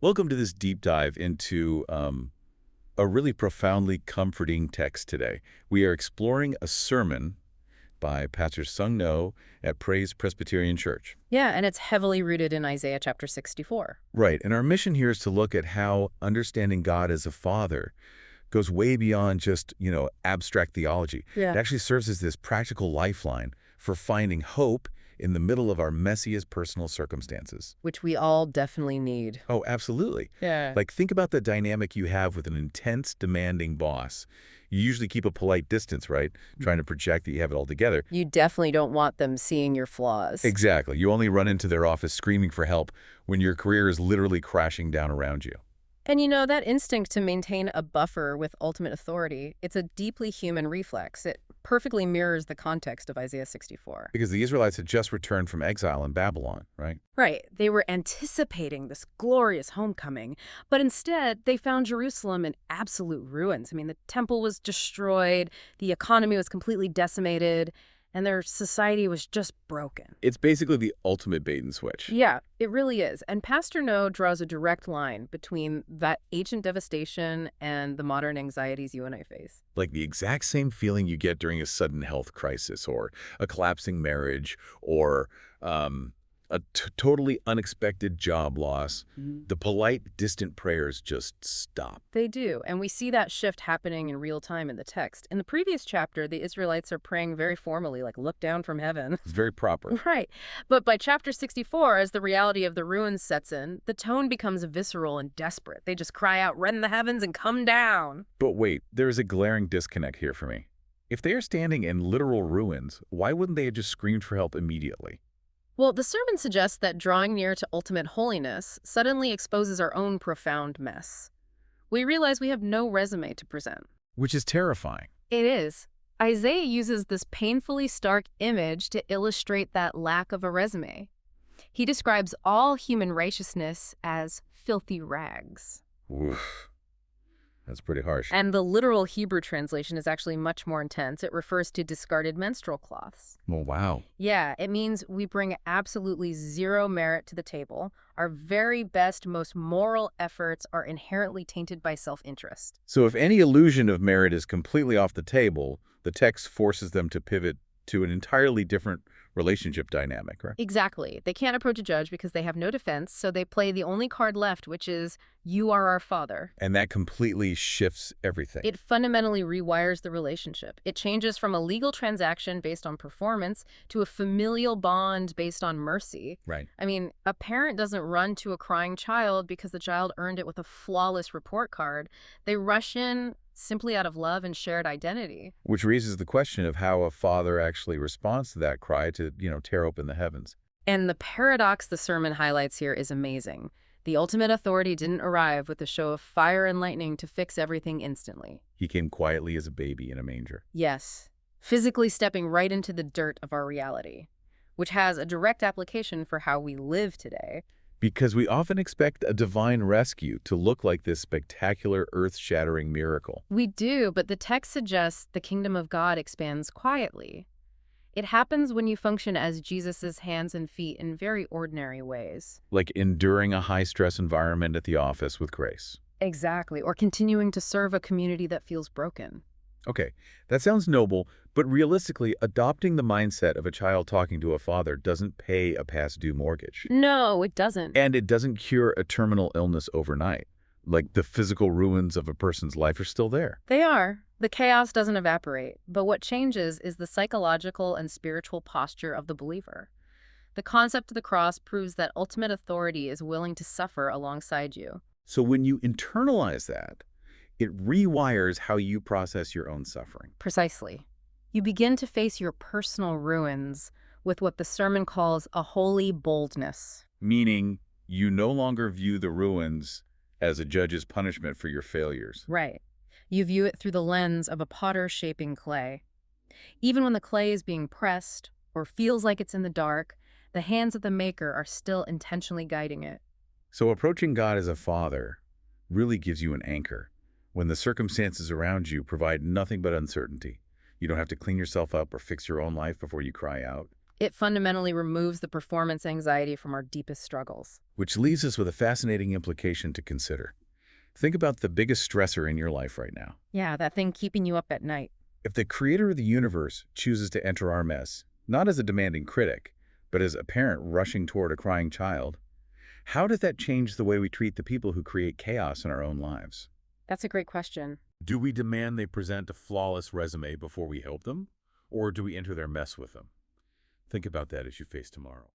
Welcome to this deep dive into a really profoundly comforting text today. We are exploring a sermon by Pastor Sung No at Praise Presbyterian Church. Yeah, and it's heavily rooted in Isaiah chapter 64. Right, and our mission here is to look at how understanding God as a father goes way beyond just, abstract theology. Yeah. It actually serves as this practical lifeline for finding hope in the middle of our messiest personal circumstances. Which we all definitely need. Oh, absolutely. Yeah. Like, think about the dynamic you have with an intense, demanding boss. You usually keep a polite distance, right? Trying to project that you have it all together. You definitely don't want them seeing your flaws. Exactly. You only run into their office screaming for help when your career is literally crashing down around you. And that instinct to maintain a buffer with ultimate authority, it's a deeply human reflex. It perfectly mirrors the context of Isaiah 64. Because the Israelites had just returned from exile in Babylon, right? Right. They were anticipating this glorious homecoming, but instead they found Jerusalem in absolute ruins. The temple was destroyed, the economy was completely decimated, and their society was just broken. It's basically the ultimate bait and switch. Yeah, it really is. And Pastor No draws a direct line between that ancient devastation and the modern anxieties you and I face. Like the exact same feeling you get during a sudden health crisis or a collapsing marriage or a totally unexpected job loss. The polite, distant prayers just stop. They do, and we see that shift happening in real time in the text. In the previous chapter, the Israelites are praying very formally, like, look down from heaven. It's very proper. Right. But by chapter 64, as the reality of the ruins sets in, the tone becomes visceral and desperate. They just cry out, rend the heavens and come down. But wait, there is a glaring disconnect here for me. If they are standing in literal ruins, why wouldn't they have just screamed for help immediately? Well, the sermon suggests that drawing near to ultimate holiness suddenly exposes our own profound mess. We realize we have no resume to present. Which is terrifying. It is. Isaiah uses this painfully stark image to illustrate that lack of a resume. He describes all human righteousness as filthy rags. Oof. That's pretty harsh. And the literal Hebrew translation is actually much more intense. It refers to discarded menstrual cloths. Oh, wow. Yeah, it means we bring absolutely zero merit to the table. Our very best, most moral efforts are inherently tainted by self-interest. So if any illusion of merit is completely off the table, the text forces them to pivot to an entirely different relationship dynamic, right? Exactly. They can't approach a judge because they have no defense, so they play the only card left, which is, you are our father. And that completely shifts everything. It fundamentally rewires the relationship. It changes from a legal transaction based on performance to a familial bond based on mercy. Right. A parent doesn't run to a crying child because the child earned it with a flawless report card. They rush in simply out of love and shared identity. Which raises the question of how a father actually responds to that cry to, tear open the heavens. And the paradox the sermon highlights here is amazing. The ultimate authority didn't arrive with a show of fire and lightning to fix everything instantly. He came quietly as a baby in a manger. Yes, physically stepping right into the dirt of our reality, which has a direct application for how we live today. Because we often expect a divine rescue to look like this spectacular, earth-shattering miracle. We do, but the text suggests the kingdom of God expands quietly. It happens when you function as Jesus's hands and feet in very ordinary ways. Like enduring a high-stress environment at the office with grace. Exactly, or continuing to serve a community that feels broken. Okay, that sounds noble, but realistically, adopting the mindset of a child talking to a father doesn't pay a past-due mortgage. No, it doesn't. And it doesn't cure a terminal illness overnight. Like the physical ruins of a person's life are still there. They are. The chaos doesn't evaporate, but what changes is the psychological and spiritual posture of the believer. The concept of the cross proves that ultimate authority is willing to suffer alongside you. So when you internalize that, it rewires how you process your own suffering. Precisely. You begin to face your personal ruins with what the sermon calls a holy boldness. Meaning, you no longer view the ruins as a judge's punishment for your failures. Right. You view it through the lens of a potter shaping clay. Even when the clay is being pressed or feels like it's in the dark, the hands of the maker are still intentionally guiding it. So approaching God as a father really gives you an anchor when the circumstances around you provide nothing but uncertainty. You don't have to clean yourself up or fix your own life before you cry out. It fundamentally removes the performance anxiety from our deepest struggles. Which leaves us with a fascinating implication to consider. Think about the biggest stressor in your life right now. Yeah, that thing keeping you up at night. If the creator of the universe chooses to enter our mess, not as a demanding critic, but as a parent rushing toward a crying child, how does that change the way we treat the people who create chaos in our own lives? That's a great question. Do we demand they present a flawless resume before we help them? Or do we enter their mess with them? Think about that as you face tomorrow.